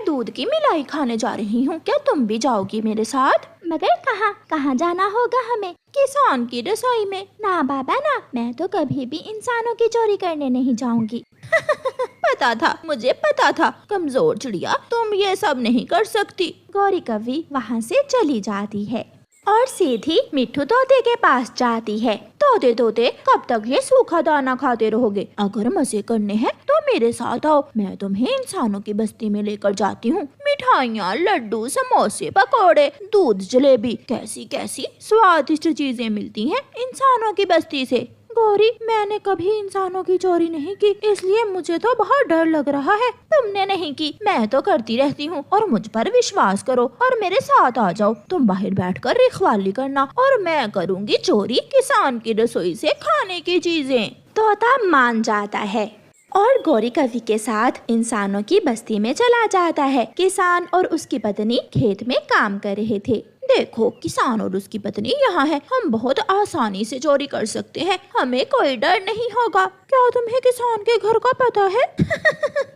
दूध की मिलाई खाने जा रही हूँ, क्या तुम भी जाओगी मेरे साथ? मगर कहाँ कहाँ जाना होगा हमें? किसान की रसोई में। ना बाबा ना, मैं तो कभी भी इंसानों की चोरी करने नहीं जाऊंगी। पता था, मुझे पता था, कमजोर चिड़िया, तुम ये सब नहीं कर सकती। गौरी कौवी वहाँ से चली जाती है और सीधी मिट्ठू तोते के पास जाती है। तोते तोते, कब तक ये सूखा दाना खाते रहोगे? अगर मजे करने हैं तो मेरे साथ आओ, मैं तुम्हें इंसानों की बस्ती में लेकर जाती हूँ। मिठाइयाँ, लड्डू, समोसे, पकोड़े, दूध, जलेबी, कैसी कैसी स्वादिष्ट चीजें मिलती हैं इंसानों की बस्ती से। गौरी, मैंने कभी इंसानों की चोरी नहीं की, इसलिए मुझे तो बहुत डर लग रहा है। तुमने नहीं की, मैं तो करती रहती हूँ, और मुझ पर विश्वास करो और मेरे साथ आ जाओ। तुम बाहर बैठकर रखवाली करना और मैं करूँगी चोरी किसान की रसोई से खाने की चीजें। तोता मान जाता है और गौरी कौवी के साथ इंसानों की बस्ती में चला जाता है। किसान और उसकी पत्नी खेत में काम कर रहे थे। देखो, किसान और उसकी पत्नी यहाँ है, हम बहुत आसानी से चोरी कर सकते हैं, हमें कोई डर नहीं होगा। क्या तुम्हें किसान के घर का पता है?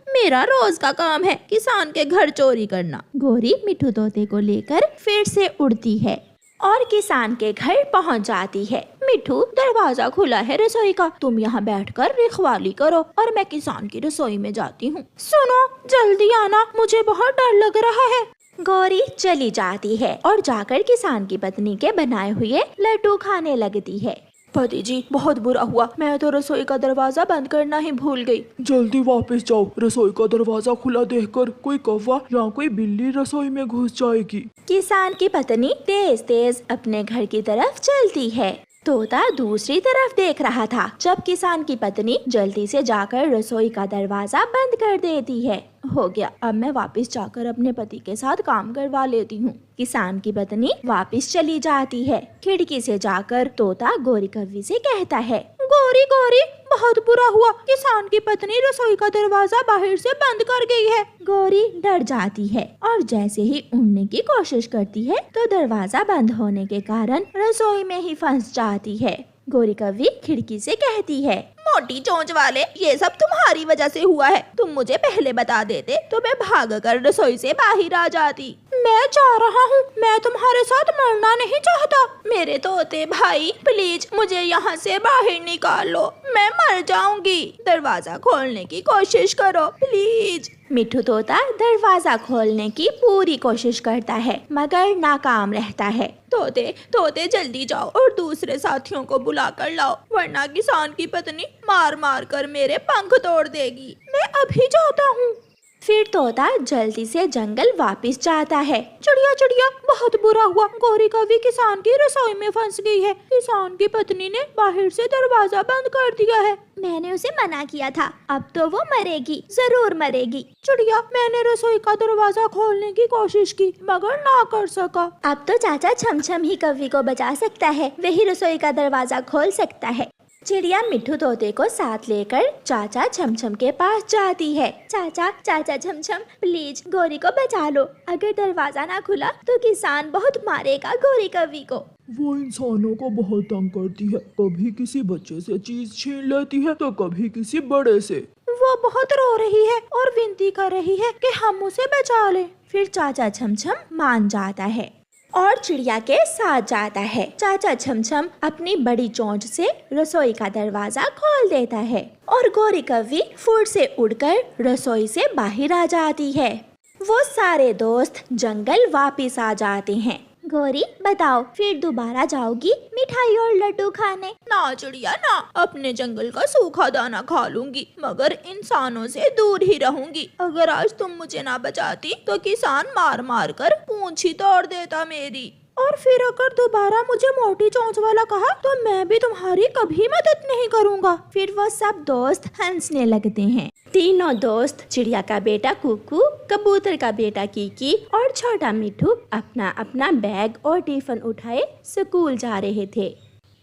मेरा रोज का काम है किसान के घर चोरी करना। गौरी मिट्ठू तोते को लेकर फिर से उड़ती है और किसान के घर पहुँच जाती है। मिट्ठू, दरवाजा खुला है रसोई का, तुम यहाँ बैठकर रखवाली करो और मैं किसान की रसोई में जाती हूँ। सुनो, जल्दी आना, मुझे बहुत डर लग रहा है। गौरी चली जाती है और जाकर किसान की पत्नी के बनाए हुए लड्डू खाने लगती है। पति जी, बहुत बुरा हुआ, मैं तो रसोई का दरवाजा बंद करना ही भूल गई। जल्दी वापस जाओ, रसोई का दरवाजा खुला देखकर कोई कौवा या कोई बिल्ली रसोई में घुस जाएगी। किसान की पत्नी तेज तेज अपने घर की तरफ चलती है। तोता दूसरी तरफ देख रहा था जब किसान की पत्नी जल्दी से जाकर रसोई का दरवाजा बंद कर देती है। हो गया, अब मैं वापस जाकर अपने पति के साथ काम करवा लेती हूँ। किसान की पत्नी वापस चली जाती है। खिड़की से जाकर तोता गौरी कौवी से कहता है, गौरी गौरी, बहुत बुरा हुआ, किसान की पत्नी रसोई का दरवाजा बाहर से बंद कर गई है। गौरी डर जाती है और जैसे ही उड़ने की कोशिश करती है तो दरवाजा बंद होने के कारण रसोई में ही फंस जाती है। गौरी कौवी खिड़की से कहती है, मोटी चोंच वाले, ये सब तुम्हारी वजह से हुआ है। तुम मुझे पहले बता देते तो मैं भागकर रसोई से बाहर आ जाती। मैं जा रहा हूँ, मैं तुम्हारे साथ मरना नहीं चाहता। मेरे तोते भाई, प्लीज मुझे यहाँ से बाहर निकाल लो, मैं मर जाऊंगी। दरवाजा खोलने की कोशिश करो प्लीज। मिट्ठू तोता दरवाजा खोलने की पूरी कोशिश करता है मगर नाकाम रहता है। तोते तोते, जल्दी जाओ और दूसरे साथियों को बुला कर लाओ, वरना किसान की पत्नी मार मार कर मेरे पंख तोड़ देगी। मैं अभी जाता हूँ। फिर तोता जल्दी से जंगल वापस जाता है। चिड़िया चिड़िया, बहुत बुरा हुआ, गौरी कौवी किसान की रसोई में फंस गई है। किसान की पत्नी ने बाहर से दरवाजा बंद कर दिया है। मैंने उसे मना किया था, अब तो वो मरेगी, जरूर मरेगी। चिड़िया, मैंने रसोई का दरवाजा खोलने की कोशिश की मगर ना कर सका। अब तो चाचा छमछम ही कौवी को बचा सकता है, वही रसोई का दरवाजा खोल सकता है। चिड़िया मिट्ठू तोते को साथ लेकर चाचा छमछम के पास जाती है। चाचा छमछम, प्लीज गौरी को बचा लो, अगर दरवाजा ना खुला तो किसान बहुत मारेगा गौरी कौवी को। वो इंसानों को बहुत तंग करती है, कभी किसी बच्चे से चीज छीन लेती है तो कभी किसी बड़े से। वो बहुत रो रही है और विनती कर रही है कि हम उसे बचा लें। फिर चाचा छमछम मान जाता है और चिड़िया के साथ जाता है। चाचा छमछम अपनी बड़ी चोंच से रसोई का दरवाजा खोल देता है और गौरी कौवी फुर्र से उड़कर रसोई से बाहर आ जाती है। वो सारे दोस्त जंगल वापस आ जाते हैं। गौरी बताओ, फिर दोबारा जाओगी मिठाई और लड्डू खाने? ना चिड़िया ना, अपने जंगल का सूखा दाना खा लूंगी मगर इंसानों से दूर ही रहूंगी। अगर आज तुम मुझे ना बचाती तो किसान मार मार कर पूंछ ही तोड़ देता मेरी। और फिर अगर दोबारा मुझे मोटी चोंच वाला कहा तो मैं भी तुम्हारी कभी मदद नहीं करूँगा। फिर वो सब दोस्त हंसने लगते हैं। तीनों दोस्त, चिड़िया का बेटा कुकू, कबूतर का बेटा कीकी और छोटा मिट्ठू अपना अपना बैग और टिफिन उठाए स्कूल जा रहे थे।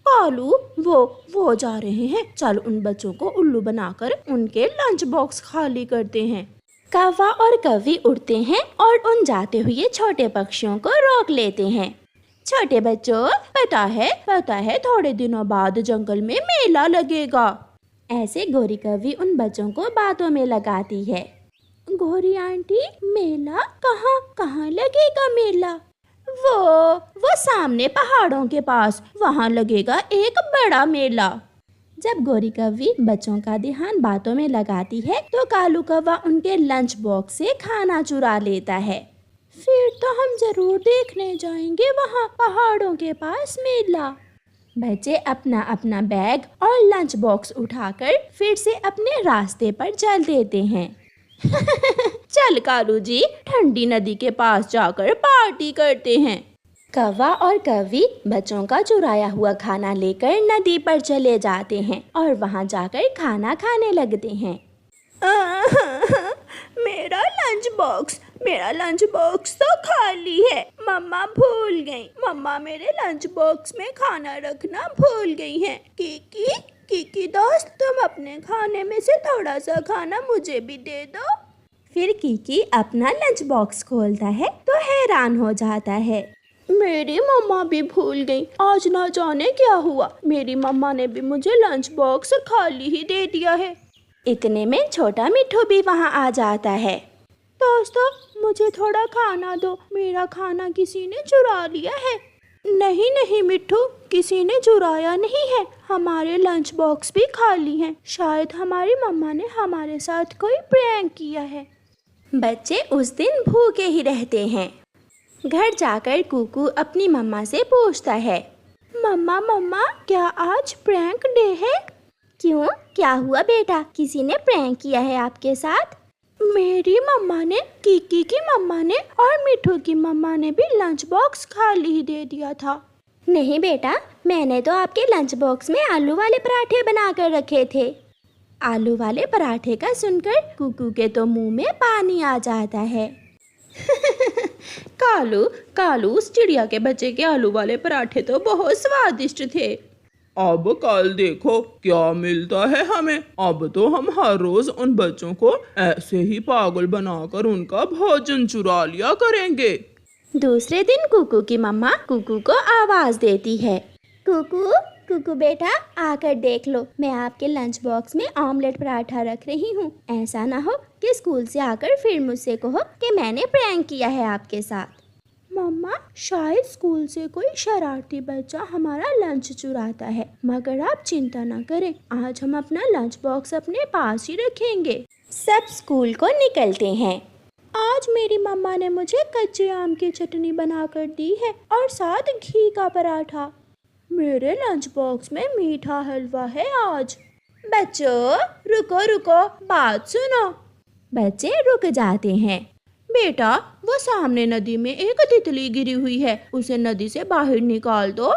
कालू, वो जा रहे हैं, चल उन बच्चों को उल्लू बनाकर उनके लंच बॉक्स खाली करते हैं। कौवा और कौवी उड़ते हैं और उन जाते हुए छोटे पक्षियों को रोक लेते हैं। छोटे बच्चों, पता है थोड़े दिनों बाद जंगल में मेला लगेगा। ऐसे गौरी कौवी उन बच्चों को बातों में लगाती है। गौरी आंटी, मेला कहाँ कहाँ लगेगा मेला? वो सामने पहाड़ों के पास, वहाँ लगेगा एक बड़ा मेला। जब गौरी कौवी बच्चों का ध्यान बातों में लगाती है तो कालू कौवा उनके लंच बॉक्स से खाना चुरा लेता है। फिर तो हम जरूर देखने जाएंगे वहाँ पहाड़ों के पास मेला। बच्चे अपना अपना बैग और लंच बॉक्स उठाकर फिर से अपने रास्ते पर चल देते हैं। चल कालू जी, ठंडी नदी के पास जाकर पार्टी करते हैं। कौवा और कौवी बच्चों का चुराया हुआ खाना लेकर नदी पर चले जाते हैं और वहां जाकर खाना खाने लगते हैं। मेरा लंच बॉक्स तो खाली है। मम्मा भूल गई। मम्मा मेरे लंच बॉक्स में खाना रखना भूल गई हैं। किकी दोस्त, तुम अपने खाने में से थोड़ा सा खाना मुझे भी दे दो। फिर किकी अपना लंच बॉक्स खोलता है तो हैरान हो जाता है। मेरी मम्मा भी भूल गई। आज ना जाने क्या हुआ, मेरी मम्मा ने भी मुझे लंच बॉक्स खाली ही दे दिया है। इतने में छोटा मिट्ठू भी वहाँ आ जाता है। दोस्तों, मुझे थोड़ा खाना दो, मेरा खाना किसी ने चुरा लिया है। नहीं मिट्ठू, किसी ने चुराया नहीं है, हमारे लंच बॉक्स भी खाली हैं। शायद हमारी मम्मा ने हमारे साथ कोई प्रैंक किया है। बच्चे उस दिन भूखे ही रहते हैं। घर जाकर कुकू अपनी मम्मा से पूछता है, मम्मा क्या आज प्रैंक डे है? क्यों, क्या हुआ बेटा, किसी ने प्रैंक किया है आपके साथ? मेरी मम्मा ने, किकी की मम्मा ने और मिठू की मम्मा ने भी लंच बॉक्स खाली ही दे दिया था। नहीं बेटा, मैंने तो आपके लंच बॉक्स में आलू वाले पराठे बनाकर रखे थे। आलू वाले पराठे का सुनकर कुकू के तो मुंह में पानी आ जाता है। कालू, उस चिड़िया के बच्चे के आलू वाले पराठे तो बहुत स्वादिष्ट थे। अब कल देखो क्या मिलता है हमें। अब तो हम हर रोज उन बच्चों को ऐसे ही पागल बनाकर उनका भोजन चुरा लिया करेंगे। दूसरे दिन कुकू की मम्मा कुकू को आवाज देती है, कुकू बेटा, आकर देख लो, मैं आपके लंच बॉक्स में ऑमलेट पराठा रख रही हूँ। ऐसा ना हो कि स्कूल से आकर फिर मुझसे कहो कि मैंने प्रैंक किया है आपके साथ। मम्मा, शायद स्कूल से कोई शरारती बच्चा हमारा लंच चुराता है, मगर आप चिंता ना करें, आज हम अपना लंच बॉक्स अपने पास ही रखेंगे। सब स्कूल को निकलते हैं। आज मेरी मम्मा ने मुझे कच्चे आम की चटनी बनाकर दी है और साथ घी का पराठा। मेरे लंच बॉक्स में मीठा हलवा है आज। बच्चों, रुको, बात सुनो। बच्चे रुक जाते हैं। बेटा, वो सामने नदी में एक तितली गिरी हुई है, उसे नदी से बाहर निकाल दो।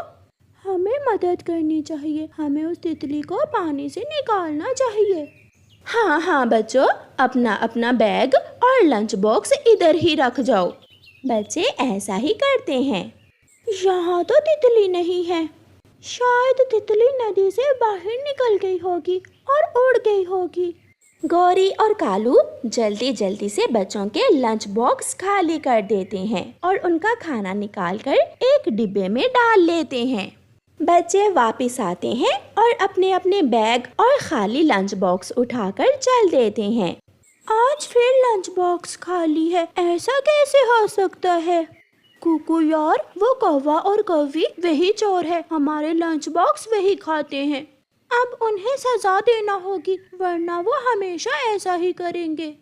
हमें मदद करनी चाहिए, हमें उस तितली को पानी से निकालना चाहिए। हाँ बच्चों, अपना अपना बैग और लंच बॉक्स इधर ही रख जाओ। बच्चे ऐसा ही करते हैं। यहाँ तो तितली नहीं है, शायद तितली नदी से बाहर निकल गई होगी और उड़ गई होगी। गौरी और कालू जल्दी से बच्चों के लंच बॉक्स खाली कर देते हैं और उनका खाना निकालकर एक डिब्बे में डाल लेते हैं। बच्चे वापस आते हैं और अपने अपने बैग और खाली लंच बॉक्स उठाकर चल देते हैं। आज फिर लंच बॉक्स खाली है, ऐसा कैसे हो सकता है? कुकू यार, वो कौवा और कौवी वही चोर है, हमारे लंच बॉक्स वही खाते हैं। अब उन्हें सजा देना होगी, वरना वो हमेशा ऐसा ही करेंगे।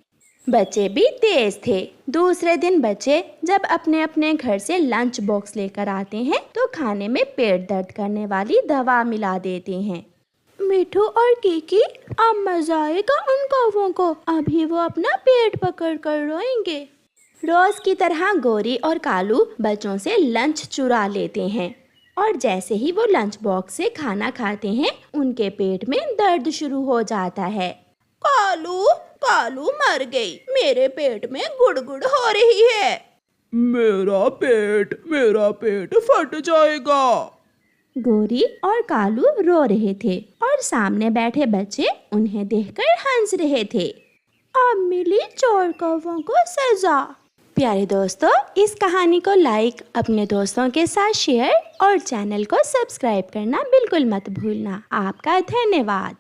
बच्चे भी तेज थे। दूसरे दिन बच्चे जब अपने अपने घर से लंच बॉक्स लेकर आते हैं तो खाने में पेट दर्द करने वाली दवा मिला देते हैं। मिठू और किकी, अब मजा आएगा उन कौवों को, अभी वो अपना पेट पकड़ कर रोएंगे। रोज की तरह गौरी और कालू बच्चों से लंच चुरा लेते हैं और जैसे ही वो लंच बॉक्स से खाना खाते हैं उनके पेट में दर्द शुरू हो जाता है। कालू मर गई, मेरे पेट में गुड़गुड़ हो रही है। मेरा पेट फट जाएगा। गौरी और कालू रो रहे थे और सामने बैठे बच्चे उन्हें देखकर हंस रहे थे। अब मिली चोर कौवों को सजा। प्यारे दोस्तों, इस कहानी को लाइक, अपने दोस्तों के साथ शेयर और चैनल को सब्सक्राइब करना बिल्कुल मत भूलना। आपका धन्यवाद।